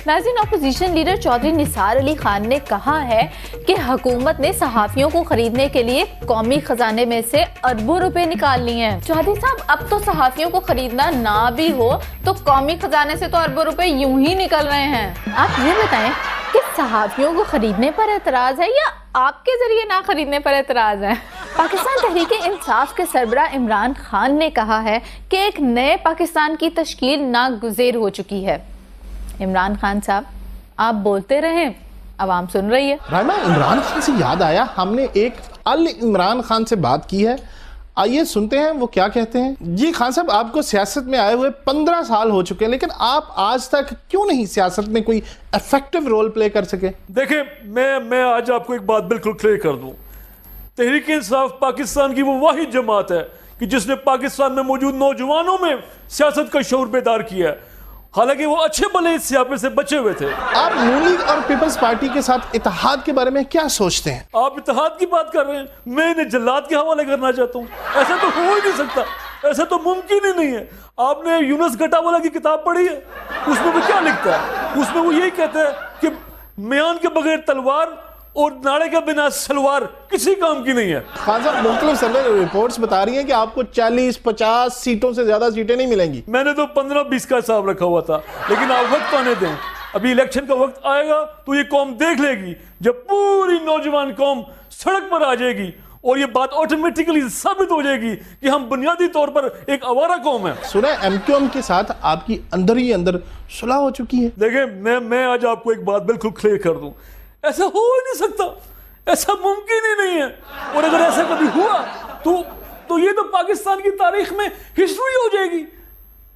नाज़रीन, opposition leader Chaudhary Nisar Ali Khan ने कहा है कि हुकूमत ने सहाफ़ियों को खरीदने के लिए कौमी खजाने में से अरबों रुपए निकाल लिए हैं। चौधरी साहब, अब तो सहाफ़ियों को खरीदना ना भी हो तो कौमी खजाने से तो अरबों रुपए यूं ही निकल रहे हैं। आप ये बताएं कि सहाफ़ियों को खरीदने पर एतराज़ है या आपके जरिए ना खरीदने पर एतराज़ है? पाकिस्तान तहरीक-ए-इंसाफ के सरबराह इमरान खान ने कहा है कि एक नए पाकिस्तान की तश्कील नागुज़ेर हो चुकी है। इमरान खान साहब, आप बोलते रहें, आवाम सुन रही है। राइमा, इमरान खान से याद आया, हमने एक अल इमरान खान से बात की है, आइए सुनते हैं वो क्या कहते हैं। जी खान साहब, आपको सियासत में आए हुए 15 साल हो चुके हैं, लेकिन आप आज तक क्यों नहीं सियासत में कोई इफेक्टिव रोल प्ले कर सके? देखिए, मैं आज आपको एक बात बिल्कुल क्लियर कर दूं। तहरीक-ए-इंसाफ पाकिस्तान की वो वाहिद जमात है कि जिसने पाकिस्तान में मौजूद नौजवानों में सियासत का शऊर बेदार किया है, हालांकि वो अच्छे भले इस सियापे से बचे हुए थे। आप नून लीग और पीपल्स पार्टी के साथ इत्तेहाद के बारे में क्या सोचते हैं? आप इत्तेहाद की बात कर रहे हैं, मैं इन्हें जल्लाद के हवाले करना चाहता हूँ। ऐसा तो हो ही नहीं सकता, ऐसा तो मुमकिन ही नहीं है। आपने यूनुस गटावाला की किताब पढ़ी है? उसमें वो क्या लिखता है? उसमें वो यही कहता है कि म्यान के बगैर तलवार और नाड़े के बिना सलवार किसी काम की नहीं है। खान साहब, मुख्तलिफ सर्वे रिपोर्ट्स बता रही हैं कि आपको 40-50 सीटों से ज्यादा सीटें नहीं मिलेंगी। मैंने तो 15-20 का हिसाब रखा हुआ था, लेकिन आप वक्त आने दें, अभी इलेक्शन का वक्त आएगा तो ये कौम देख लेगी, जब पूरी नौजवान कौम सड़क पर आ जाएगी और ये बात ऑटोमेटिकली साबित हो जाएगी कि हम बुनियादी तौर पर एक आवारा कौम है। सुने, एमक्यूएम के साथ आपकी अंदर ही अंदर सुलह हो चुकी है। देखिए, मैं आज आपको एक बात बिल्कुल क्लियर कर दूं, ऐसा हो ही नहीं सकता, ऐसा मुमकिन ही नहीं है। और अगर ऐसा कभी हुआ तो ये तो पाकिस्तान की तारीख में हिस्ट्री हो जाएगी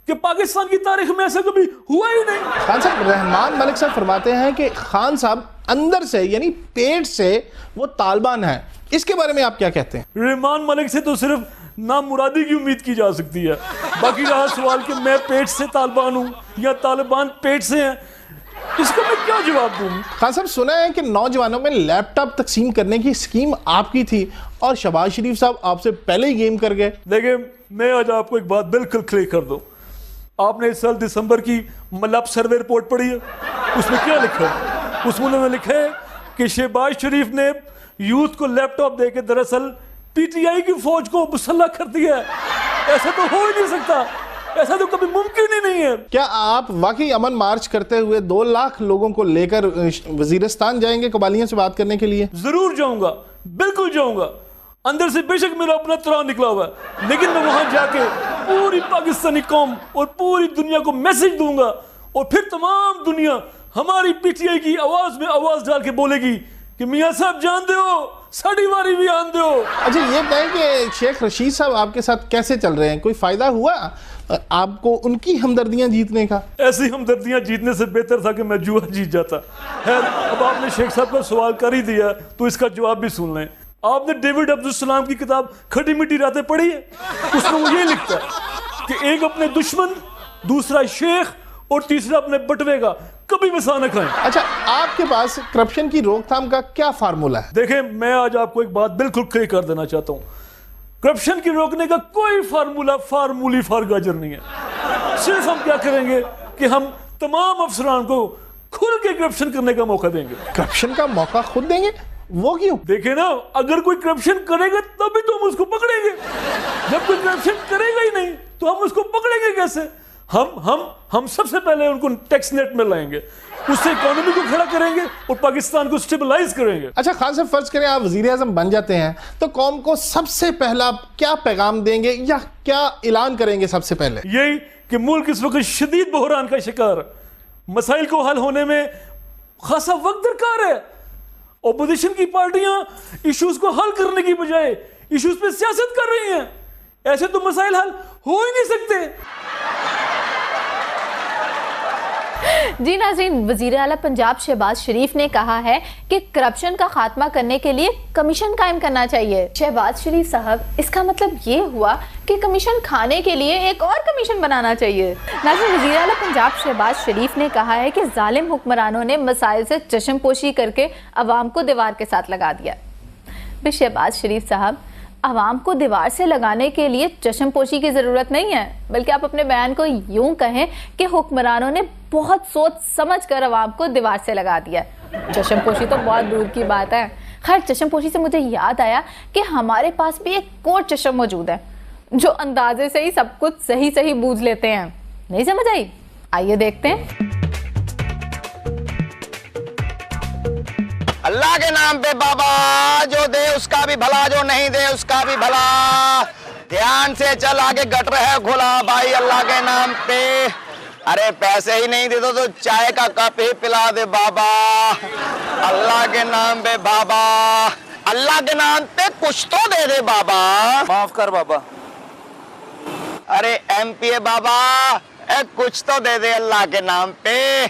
कि पाकिस्तान की तारीख में ऐसा कभी हुआ ही नहीं। खान साहब, रहमान मलिक साहब फरमाते हैं कि खान साहब अंदर से यानी पेट से वो तालिबान है, इसके बारे में आप क्या कहते हैं? रहमान मलिक से तो सिर्फ नामुरादी की उम्मीद की जा सकती है। बाकी रहा सवाल कि मैं पेट से तालिबान हूं या तालिबान पेट से हैं, इसका मैं क्या जवाब दूं? खान साहब, सुना है कि नौजवानों में लैपटॉप तकसीम करने की स्कीम आपकी थी और शहबाज शरीफ साहब आपसे पहले ही गेम कर गए। देखिए, मैं आज आपको एक बात बिल्कुल क्लियर कर दूं। आपने इस साल दिसंबर की मल्लाप सर्वे रिपोर्ट पढ़ी है? उसमें क्या लिखा है? उसमें उन्होंने लिखा है कि शहबाज शरीफ ने यूथ को लैपटॉप देकर दरअसल पीटीआई की फौज को मुसल्लह कर दिया है। ऐसा तो हो ही नहीं सकता, ऐसा तो कभी मुमकिन ही नहीं है। क्या आप वाकई अमन मार्च करते हुए 2 लाख लोगों को लेकर वजीरिस्तान जाएंगे कबालियों से बात करने के लिए? जरूर जाऊंगा, बिल्कुल जाऊंगा। अंदर से बेशक मेरा अपना तरान निकला हुआ है, लेकिन मैं वहां जाके पूरी पाकिस्तानी कौम और पूरी दुनिया को मैसेज दूंगा और फिर तमाम दुनिया हमारी पीटीआई की आवाज में आवाज डाल के बोलेगी कि मियां साहब जानते हो, साड़ी वारी भी आंदे हो। अच्छा, ये कहें कि शेख रशीद साहब आपके साथ कैसे चल रहे हैं? कोई फायदा हुआ आपको उनकी हमदर्दियां जीतने का? ऐसी हमदर्दियां जीतने से बेहतर था कि मैं जुआ जीत जाता। खैर, अब आपने शेख साहब का सवाल कर ही दिया तो इसका जवाब भी सुन लें। आपने डेविड अब्दुल सलाम की किताब खटी मीठी रातें पढ़ी है? उसमें वो ये लिखता है कि एक अपने दुश्मन, दूसरा शेख और तीसरा अपने बटवे का कभी मिसा न खाएं। अच्छा, आपके पास करप्शन की रोकथाम का क्या फार्मूला है? देखें, मैं आज आपको एक बात बिल्कुल क्लियर कर देना चाहता हूं। करप्शन की रोकने का कोई फार्मूली फार गाजर नहीं है। सिर्फ हम क्या करेंगे कि हम तमाम अफसरान को खुल के करप्शन करने का मौका देंगे। करप्शन का मौका खुद देंगे? वो क्यों? देखे ना, अगर कोई करप्शन करेगा तभी तो हम उसको पकड़ेंगे। जब कोई करप्शन करेगा ही नहीं तो हम उसको पकड़ेंगे कैसे? हम सबसे पहले उनको टैक्स नेट में लाएंगे, उससे इकोनॉमी को खड़ा करेंगे और पाकिस्तान को स्टेबलाइज करेंगे। अच्छा खान साहब, फर्ज करें आप वजीर आजम बन जाते हैं तो कौम को सबसे पहला क्या पैगाम देंगे या क्या ऐलान करेंगे? सबसे पहले यही कि मुल्क इस वक्त शदीद बहरान का शिकार, मसाइल को हल होने में खासा वक्त दरकार है। ओपोजिशन की पार्टियां इश्यूज को हल करने की बजाय इश्यूज पे सियासत कर रही हैं। ऐसे तो मसाइल हल हो ही नहीं सकते। जी नाज़रीन, वज़ीर आला पंजाब शहबाज शरीफ ने कहा है कि करप्शन का खात्मा करने के लिए कमीशन कायम करना चाहिए। शहबाज शरीफ साहब, इसका मतलब ये हुआ कि कमीशन खाने के लिए एक और कमीशन बनाना चाहिए। नाज़रीन, वज़ीर आला पंजाब शहबाज शरीफ ने कहा है कि जालिम हुक्मरानों ने मसाइल से चश्मपोशी करके अवाम को दीवार के साथ लगा दिया। फिर शहबाज शरीफ साहब, अवाम को दीवार से लगाने के लिए चश्मपोशी की ज़रूरत नहीं है, बल्कि आप अपने बयान को यूं कहें कि हुक्मरानों ने بہت سوچ سمجھ کر عوام کو دیوار سے لگا دیا ہے۔ چشم پوشی تو بہت دور کی بات ہے۔ خیر، چشم پوشی سے مجھے یاد آیا کہ ہمارے پاس بھی ایک کوٹ چشم موجود ہے جو اندازے سے ہی سب کچھ صحیح صحیح بوجھ لیتے ہیں۔ نہیں سمجھ آئی؟ آئیے دیکھتے ہیں۔ اللہ کے نام پہ بابا، جو دے اس کا بھی بھلا، جو نہیں دے اس کا بھی بھلا، دھیان سے چل، آگے گٹر ہے کھلا بھائی، اللہ کے نام پہ۔ ارے پیسے ہی نہیں دے تو چائے کا کپ ہی پلا دے بابا، اللہ کے نام پہ بابا، اللہ کے نام پہ کچھ تو دے دے بابا، معاف کر بابا۔ ارے ایم پی اے بابا، کچھ تو دے دے اللہ کے نام پہ،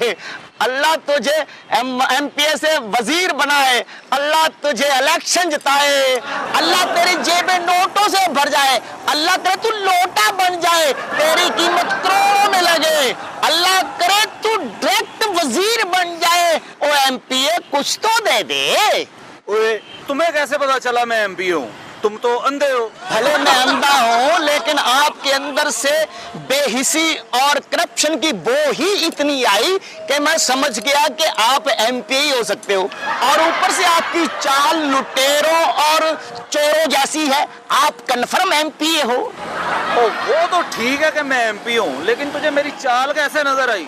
اللہ تجھے ایم پی اے سے وزیر بنائے، اللہ تجھے الیکشن جتائے، اللہ تیری جیبیں نوٹوں سے بھر جائے، اللہ کرے تو لوٹا بن جائے، تیری قیمت کروڑوں میں لگے، اللہ کرے تو ڈائریکٹ وزیر بن جائے، او ایم پی اے کچھ تو دے دے۔ اوے تمہیں کیسے پتا چلا میں ایم پی ہوں؟ تم تو اندھے ہو۔ بھلے میں اندھا ہوں لیکن آپ کے اندر سے بے حسی اور کرپشن کی بو ہی اتنی آئی کہ میں سمجھ گیا کہ آپ ایم پی ہی ہو سکتے ہو، اور اوپر سے آپ کی چال لٹیروں اور چوروں جیسی ہے، آپ کنفرم ایم پی اے ہو۔ وہ تو ٹھیک ہے کہ میں ایم پی ہوں، لیکن تجھے میری چال کیسے نظر آئی؟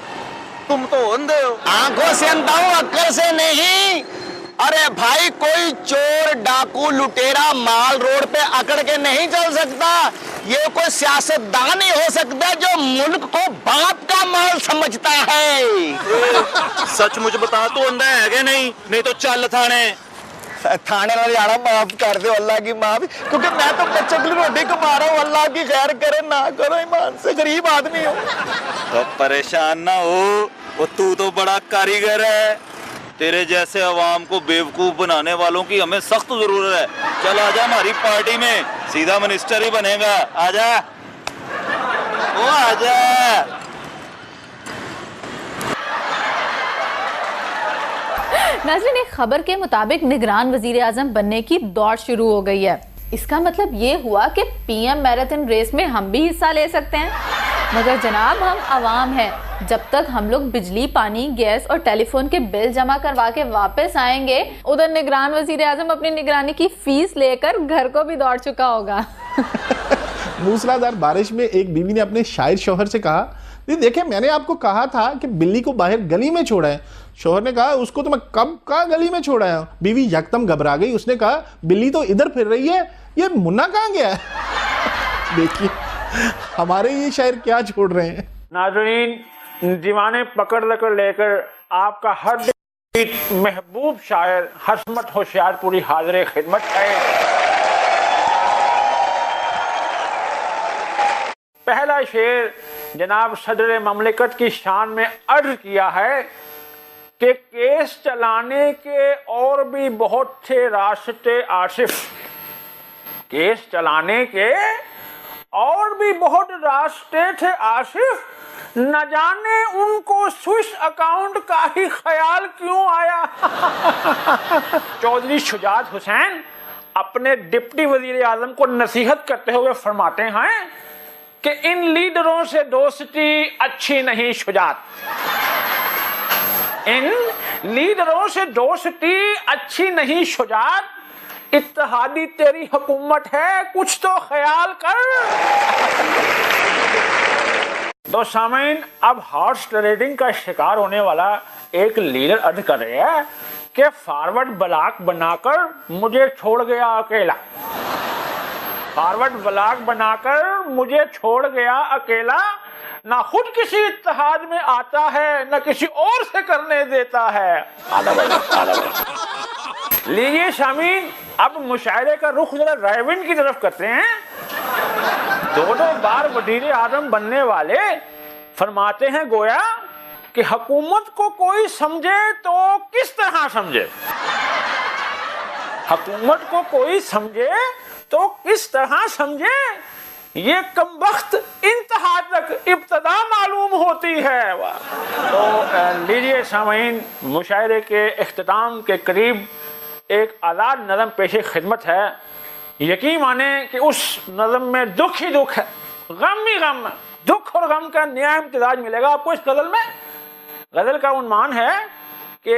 تم تو اندھے ہو۔ آنکھوں سے اندھا ہوں، عقل سے نہیں۔ ارے بھائی، کوئی چور ڈاکو لٹیرا مال روڈ پہ اکڑ کے نہیں چل سکتا، یہ کوئی سیاستدان نہیں ہو سکتا جو ملک کو باپ کا مال سمجھتا ہے۔ سچ مجھے بتا، تو اندھا ہے کہ نہیں تو چل تھانے۔ تھانے والے جانا معاف کر دو، اللہ کی معاف، کیونکہ میں تو بچے کے لیے روٹی کما رہا ہوں، اللہ کی خیر کرے نہ کرو، ایمان سے غریب آدمی ہوں۔ تو پریشان نہ ہو، وہ تو بڑا کاریگر ہے، تیرے جیسے عوام کو بیوقوف بنانے والوں کی ہمیں سخت ضرورت ہے۔ چل آجا ہماری پارٹی میں، سیدھا منسٹر ہی بنے گا، آجا وہ آجا۔ ناظرین، ایک خبر کے مطابق نگران وزیر اعظم بننے کی دوڑ شروع ہو گئی ہے۔ اس کا مطلب یہ ہوا کہ پی ایم میراتھن ریس میں ہم بھی حصہ لے سکتے ہیں، مگر جناب ہم عوام ہیں، جب تک ہم لوگ بجلی، پانی، گیس اور ٹیلی فون کے بل جمع کروا کے واپس آئیں گے، ادھر نگران وزیر اعظم اپنی نگرانی کی فیس لے کر گھر کو بھی دوڑ چکا ہوگا۔ موسلادھار بارش میں ایک بیوی نے اپنے شاعر شوہر سے کہا، دیکھیں میں نے آپ کو کہا تھا کہ بلی کو باہر گلی میں چھوڑا ہے۔ شوہر نے کہا، اس کو تو میں کب کا گلی میں چھوڑا ہے؟ بیوی یکدم گھبرا گئی، اس نے کہا، بلی تو ادھر پھر رہی ہے، یہ منا کہاں گیا ہے؟ دیکھیے ہمارے یہ شاعر کیا چھوڑ رہے ہیں۔ ناظرین، دیوانے پکڑ لے کر آپ کا ہر محبوب شاعر حسمت ہوشیار پوری حاضر خدمت ہے۔ پہلا شعر جناب صدر مملکت کی شان میں عرض کیا ہے کہ کیس چلانے کے اور بھی بہت تھے راستے آصف، کیس چلانے کے اور بھی بہت راستے تھے آصف، نہ جانے ان کو سوئس اکاؤنٹ کا ہی خیال کیوں آیا۔ چودھری شجاعت حسین اپنے ڈپٹی وزیر اعظم کو نصیحت کرتے ہوئے فرماتے ہیں کہ ان لیڈروں سے دوستی اچھی نہیں شجاعت، ان لیڈروں سے دوستی اچھی نہیں شجاعت، اتحادی تیری حکومت ہے کچھ تو خیال کر۔ دو سامعین، اب ہارس ٹریڈنگ کا شکار ہونے والا ایک لیڈر عرض کر رہے ہیں کہ فارورڈ بلاک بنا کر مجھے چھوڑ گیا اکیلا، فارورڈ بلاک بنا کر مجھے چھوڑ گیا اکیلا، نہ خود کسی اتحاد میں آتا ہے نہ کسی اور سے کرنے دیتا ہے۔ لیجیے سامعین، اب مشاعرے کا رخ ذرا رائے کی طرف کرتے ہیں۔ دو بار وزیر اعظم بننے والے فرماتے ہیں گویا کہ حکومت کو کوئی سمجھے تو کس طرح سمجھے، حکومت کو کوئی سمجھے تو کس طرح سمجھے، یہ کمبخت انتہا تک ابتدا معلوم ہوتی ہے۔ تو لیجیے سامعین، مشاعرے کے اختتام کے قریب ایک آزاد نظم پیش خدمت ہے۔ یقین مانیں کہ اس نظم میں دکھ ہی دکھ ہے، غم ہی غم، دکھ اور غم کا نیا امتزاج ملے گا آپ کو اس غزل میں۔ गजल का उन्माद है कि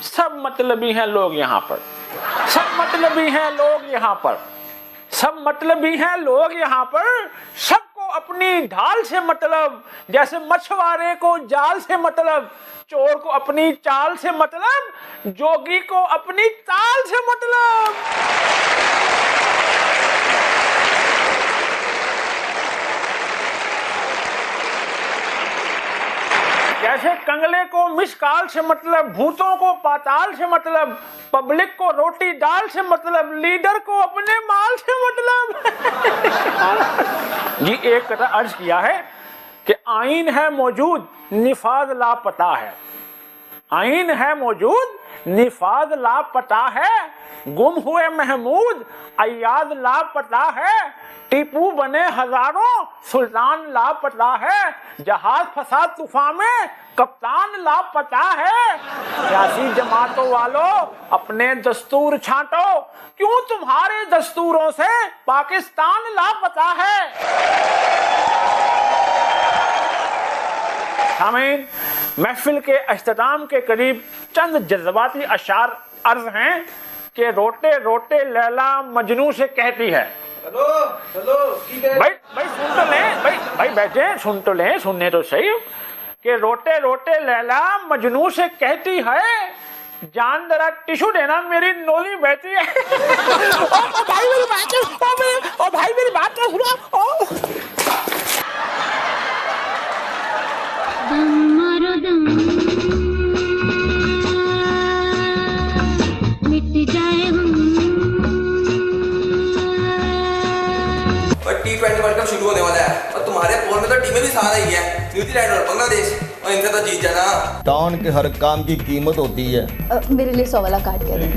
सब मतलबी हैं लोग यहाँ पर, सब मतलबी हैं लोग यहाँ पर, सब मतलबी हैं लोग यहाँ पर, सबको अपनी ढाल से मतलब, जैसे मछुआरे को जाल से मतलब, चोर को अपनी चाल से मतलब, जोगी को अपनी ताल से मतलब। जैसे कंगले को मिसकाल से मतलब, भूतों को पाताल से मतलब, पब्लिक को रोटी दाल से मतलब, लीडर को अपने माल से मतलब। जी एक कथा अर्ज किया है कि आईन है मौजूद निफाज लापता है, आईन है मौजूद निफाज लापता है, गुम हुए महमूद अयाद लापता है, टीपू बने हजारों सुल्तान लापता है, जहाज फंसा तूफान में कप्तान लापता है। सियासी जमातों वालों अपने दस्तूर छांटो, क्यों तुम्हारे दस्तूरों से पाकिस्तान लापता है। सामीन, महफिल के अख्ताम के करीब चंद जज्बाती अशार अर्ज हैं कि रोटे रोटे लैला मजनू से कहती है। हेलो हेलो ठीक है भाई सुन तो लें, भाई बैठे, सुन तो लें, सुनने तो सही कि रोटे रोटे लैला मजनू से कहती है, जान जरा टिश्यू देना मेरी नोली बहती है। ओ भाई मेरी बात, ओ भाई मेरी बात तो सुनो। T20 वर्ल्ड कप शुरू होने वाला है और तुम्हारे पोल में तो टीमें भी साथ आई है, न्यूजीलैंड और बांग्लादेश, और इनसे तो जीत जाना। टाउन के हर काम की कीमत होती है। मेरे लिए 100 वाला कार्ड कह दें।